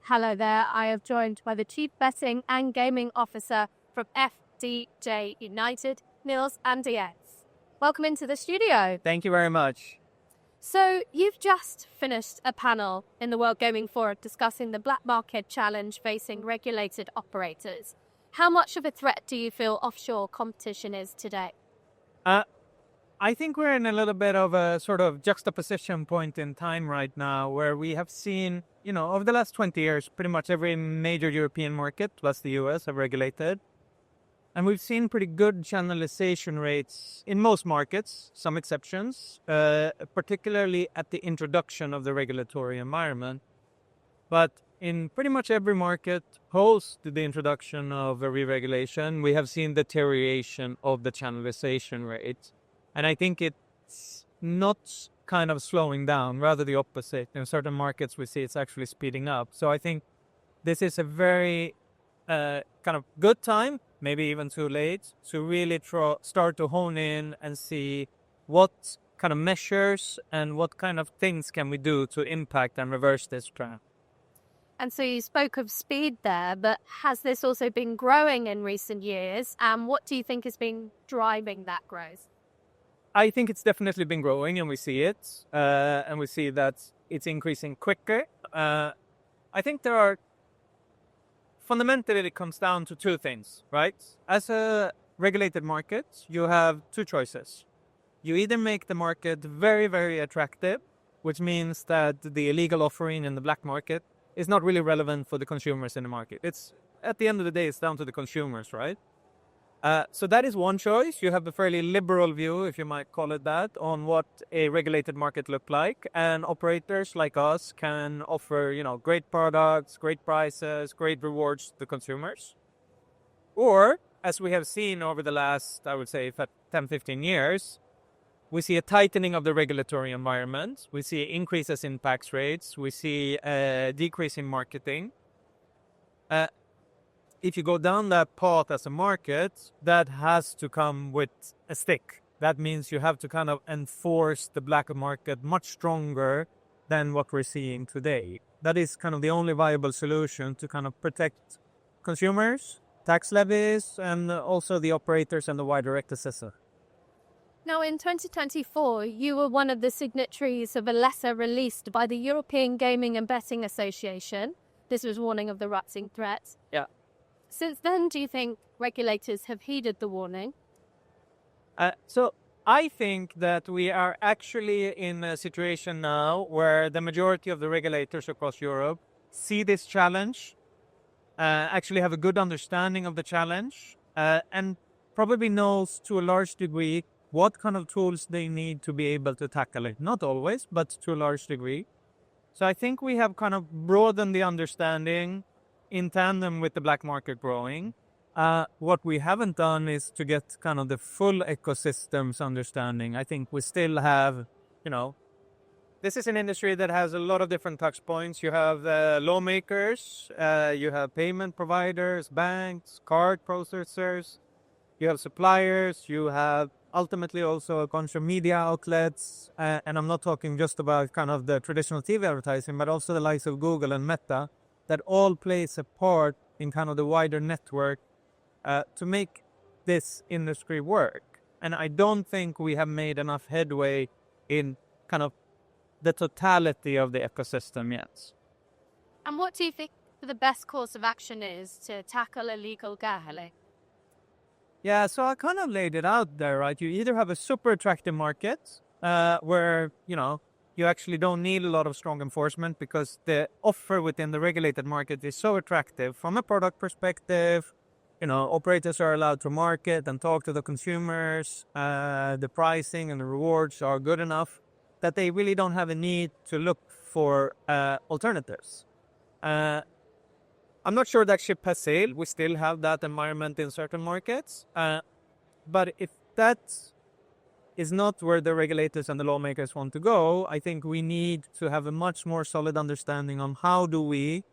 Hello there, I am joined by the Chief Betting and Gaming Officer from FDJ United, Nils Andén. Welcome into the studio. Thank you very much. So, you've just finished a panel in the World Gaming Forum discussing the black market challenge facing regulated operators. How much of a threat do you feel offshore competition is today? I think we're in a little bit of a sort of juxtaposition point in time right now where we have seen, over the last 20 years, pretty much every major European market plus the US have regulated. And we've seen pretty good channelization rates in most markets, some exceptions, particularly at the introduction of the regulatory environment. But in pretty much every market post the introduction of a re-regulation, we have seen deterioration of the channelization rate. And I think it's not kind of slowing down, rather the opposite. In certain markets, we see it's actually speeding up. So I think this is a very kind of good time, maybe even too late, to really start to hone in and see what kind of measures and what kind of things can we do to impact and reverse this trend. And so you spoke of speed there, but has this also been growing in recent years? And what do you think has been driving that growth? I think it's definitely been growing, and we see it, and we see that it's increasing quicker. I think fundamentally, it comes down to two things, right? As a regulated market, you have two choices. You either make the market very, very attractive, which means that the illegal offering in the black market is not really relevant for the consumers in the market. At the end of the day, it's down to the consumers, right? So that is one choice. You have a fairly liberal view, if you might call it that, on what a regulated market look like. And operators like us can offer, great products, great prices, great rewards to consumers. Or, as we have seen over the last, I would say, 10, 15 years, we see a tightening of the regulatory environment. We see increases in tax rates. We see a decrease in marketing. If you go down that path as a market, that has to come with a stick. That means you have to kind of enforce the black market much stronger than what we're seeing today. That is kind of the only viable solution to kind of protect consumers, tax levies, and also the operators and the wider ecosystem. Now, in 2024, you were one of the signatories of a letter released by the European Gaming and Betting Association. This was warning of the rising threat. Yeah. Since then, do you think regulators have heeded the warning? So I think that we are actually in a situation now where the majority of the regulators across Europe see this challenge, actually have a good understanding of the challenge, and probably knows to a large degree what kind of tools they need to be able to tackle it. Not always, but to a large degree. So I think we have kind of broadened the understanding in tandem with the black market growing. What we haven't done is to get kind of the full ecosystem's understanding. I think we still have, this is an industry that has a lot of different touch points. You have lawmakers, you have payment providers, banks, card processors, you have suppliers, you have ultimately also a bunch of media outlets. And I'm not talking just about kind of the traditional TV advertising, but also the likes of Google and Meta, that all plays a part in kind of the wider network to make this industry work. And I don't think we have made enough headway in kind of the totality of the ecosystem yet. And what do you think the best course of action is to tackle illegal gambling? Yeah, so I kind of laid it out there, right? You either have a super attractive market where, you actually don't need a lot of strong enforcement because the offer within the regulated market is so attractive from a product perspective. Operators are allowed to market and talk to the consumers. The pricing and the rewards are good enough that they really don't have a need to look for alternatives. I'm not sure that ship has sailed. We still have that environment in certain markets. But if that is not where the regulators and the lawmakers want to go, I think we need to have a much more solid understanding on how do we,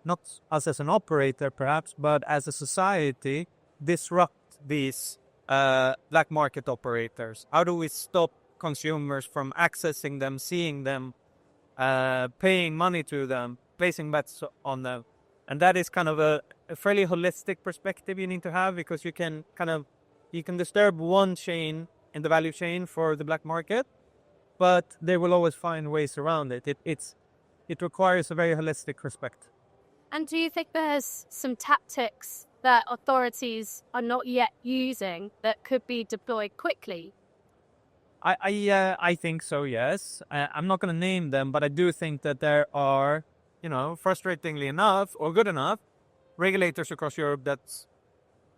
not us as an operator perhaps, but as a society, disrupt these black market operators. How do we stop consumers from accessing them, seeing them, paying money to them, placing bets on them. And that is kind of a fairly holistic perspective you need to have, because you can disturb one chain in the value chain for the black market, but they will always find ways around it. It requires a very holistic perspective. And do you think there's some tactics that authorities are not yet using that could be deployed quickly? I think so, yes. I'm not going to name them, but I do think that there are, frustratingly enough or good enough, regulators across Europe that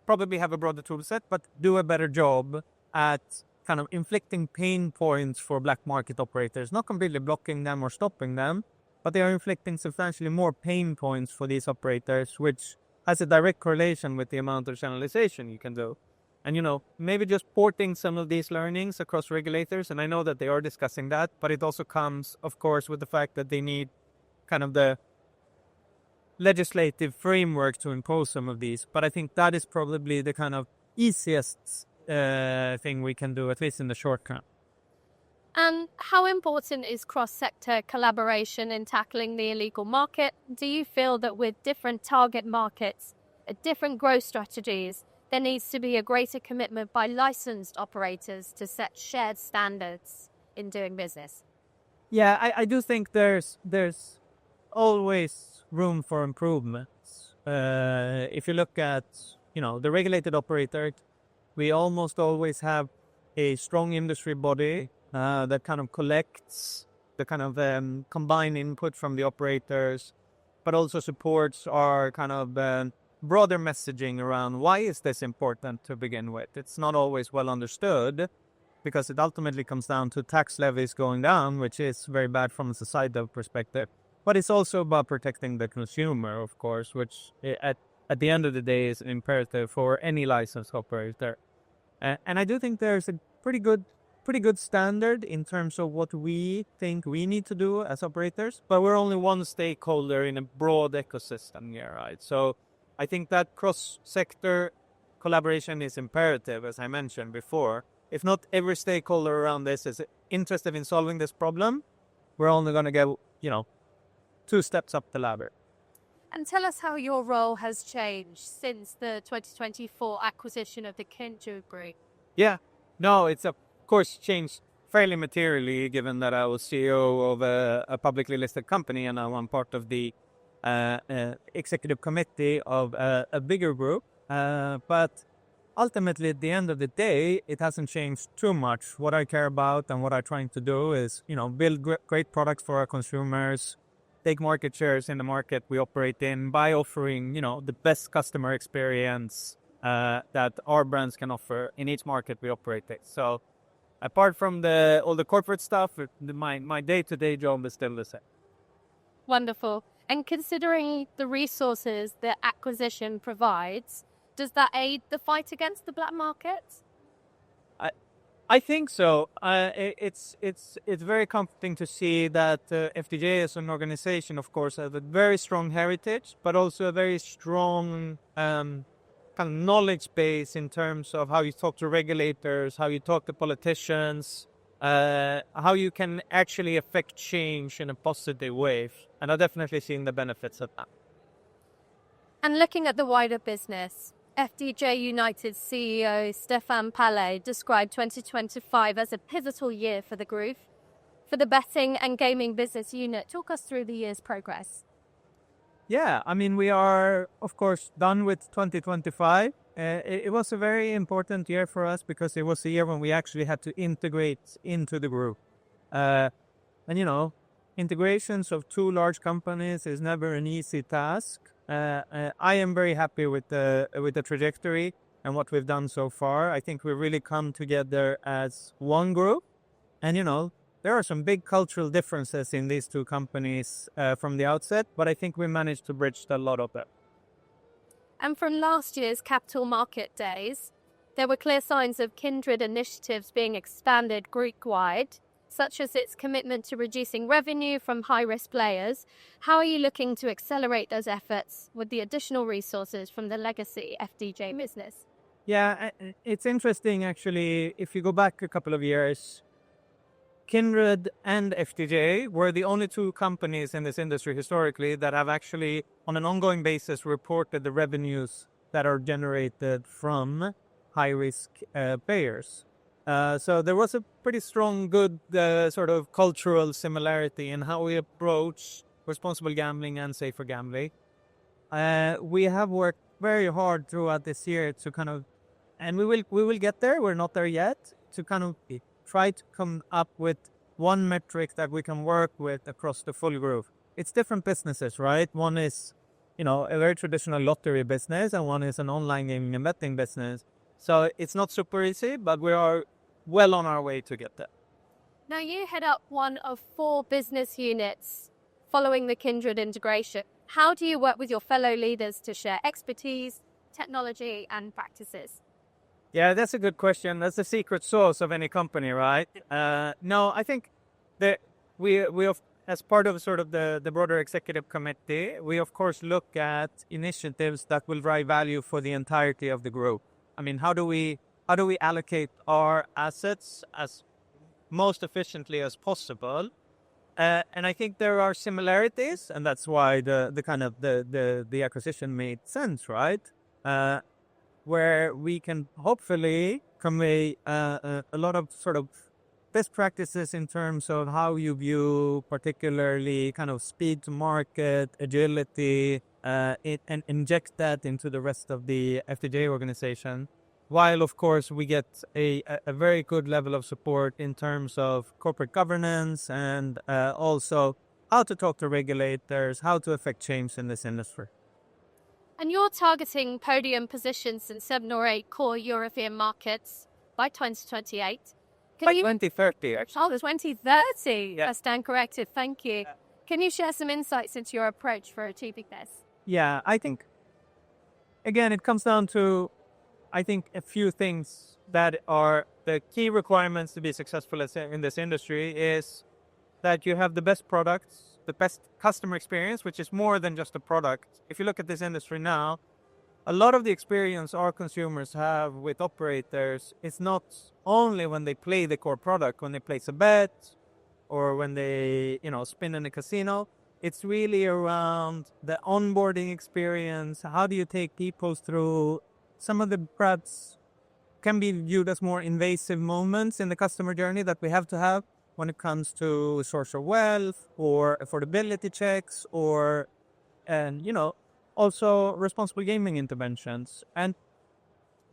probably have a broader tool set, but do a better job at kind of inflicting pain points for black market operators, not completely blocking them or stopping them, but they are inflicting substantially more pain points for these operators, which has a direct correlation with the amount of channelization you can do. And, maybe just porting some of these learnings across regulators, and I know that they are discussing that, but it also comes, of course, with the fact that they need kind of the legislative framework to impose some of these. But I think that is probably the kind of easiest thing we can do, at least in the short term. And how important is cross-sector collaboration in tackling the illegal market? Do you feel that with different target markets, different growth strategies, there needs to be a greater commitment by licensed operators to set shared standards in doing business? Yeah, I do think there's always room for improvements. If you look at, the regulated operator, we almost always have a strong industry body that kind of collects the kind of combined input from the operators, but also supports our kind of broader messaging around why is this important to begin with. It's not always well understood, because it ultimately comes down to tax levies going down, which is very bad from a societal perspective. But it's also about protecting the consumer, of course, which at the end of the day is an imperative for any licensed operator. And I do think there's a pretty good standard in terms of what we think we need to do as operators, but we're only one stakeholder in a broad ecosystem here, right? So I think that cross-sector collaboration is imperative, as I mentioned before. If not every stakeholder around this is interested in solving this problem, we're only going to get, 2 steps up the ladder. And tell us how your role has changed since the 2024 acquisition of the Kindred Group. Yeah, no, it's of course changed fairly materially, given that I was CEO of a publicly listed company and now I'm part of the executive committee of a bigger group. But ultimately, at the end of the day, it hasn't changed too much. What I care about and what I'm trying to do is, build great products for our consumers, take market shares in the market we operate in by offering, the best customer experience that our brands can offer in each market we operate in. So apart from all the corporate stuff, my day-to-day job is still the same. Wonderful. And considering the resources that acquisition provides, does that aid the fight against the black market? I think so. It's very comforting to see that FDJ as an organization, of course, has a very strong heritage, but also a very strong kind of knowledge base in terms of how you talk to regulators, how you talk to politicians, how you can actually affect change in a positive way. And I've definitely seen the benefits of that. And looking at the wider business, FDJ United CEO Stéphane Palais described 2025 as a pivotal year for the group. For the betting and gaming business unit, talk us through the year's progress. Yeah, I mean, we are, of course, done with 2025. It was a very important year for us because it was a year when we actually had to integrate into the group. Integrations of 2 large companies is never an easy task. I am very happy with the trajectory and what we've done so far. I think we've really come together as one group. And, there are some big cultural differences in these 2 companies from the outset, but I think we managed to bridge a lot of them. And from last year's Capital Market Days, there were clear signs of Kindred initiatives being expanded group-wide, such as its commitment to reducing revenue from high-risk players. How are you looking to accelerate those efforts with the additional resources from the legacy FDJ business? Yeah, it's interesting, actually. If you go back a couple of years, Kindred and FDJ were the only two companies in this industry historically that have actually, on an ongoing basis, reported the revenues that are generated from high-risk players. So there was a pretty strong, good sort of cultural similarity in how we approach responsible gambling and safer gambling. We have worked very hard throughout this year to kind of, and we will get there. We're not there yet, to kind of try to come up with one metric that we can work with across the full group. It's different businesses, right? One is, a very traditional lottery business, and one is an online gaming and betting business. So it's not super easy, but we are well on our way to get there. Now, you head up one of 4 business units following the Kindred integration. How do you work with your fellow leaders to share expertise, technology, and practices? Yeah, that's a good question. That's the secret sauce of any company, right? No, I think that we as part of sort of the broader executive committee, we of course look at initiatives that will drive value for the entirety of the group. I mean, how do we allocate our assets as most efficiently as possible? And I think there are similarities, and that's why the acquisition made sense, right? Where we can hopefully convey a lot of sort of best practices in terms of how you view particularly kind of speed to market, agility, and inject that into the rest of the FDJ organization. While, of course, we get a very good level of support in terms of corporate governance and also how to talk to regulators, how to affect change in this industry. And you're targeting podium positions in 7 or 8 core European markets by 2028. By 2030, actually. Oh, 2030. Yeah. I stand corrected. Thank you. Yeah. Can you share some insights into your approach for achieving this? Yeah, I think, again, it comes down to, I think, a few things that are the key requirements to be successful in this industry is that you have the best products, the best customer experience, which is more than just a product. If you look at this industry now, a lot of the experience our consumers have with operators is not only when they play the core product, when they place a bet or when they, spin in a casino. It's really around the onboarding experience. How do you take people through some of the perhaps can be viewed as more invasive moments in the customer journey that we have to have when it comes to social wealth or affordability checks or, also responsible gaming interventions. And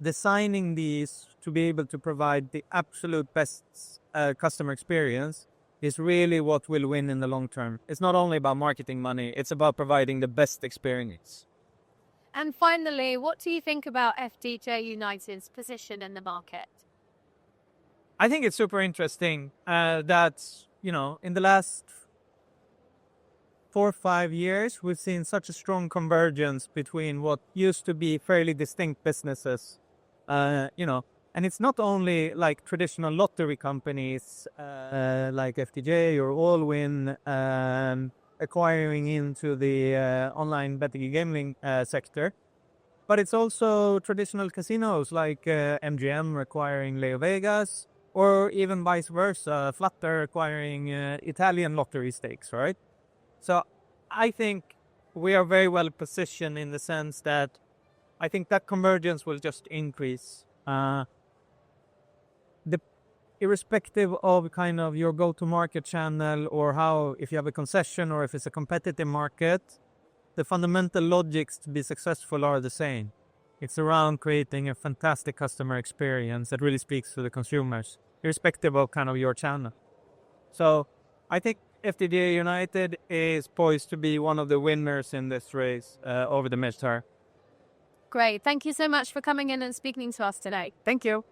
designing these to be able to provide the absolute best customer experience is really what will win in the long term. It's not only about marketing money, it's about providing the best experience. And finally, what do you think about FDJ United's position in the market? I think it's super interesting that, in the last 4 or 5 years, we've seen such a strong convergence between what used to be fairly distinct businesses, and it's not only like traditional lottery companies like FDJ or Allwyn acquiring into the online betting and gambling sector, but it's also traditional casinos like MGM acquiring Leo Vegas, or even vice versa, Flutter acquiring Italian lottery stakes, right? So I think we are very well positioned in the sense that I think that convergence will just increase. Irrespective of kind of your go-to-market channel or how, if you have a concession or if it's a competitive market, the fundamental logics to be successful are the same. It's around creating a fantastic customer experience that really speaks to the consumers, irrespective of kind of your channel. So I think FDJ United is poised to be one of the winners in this race over the midterm. Great. Thank you so much for coming in and speaking to us today. Thank you.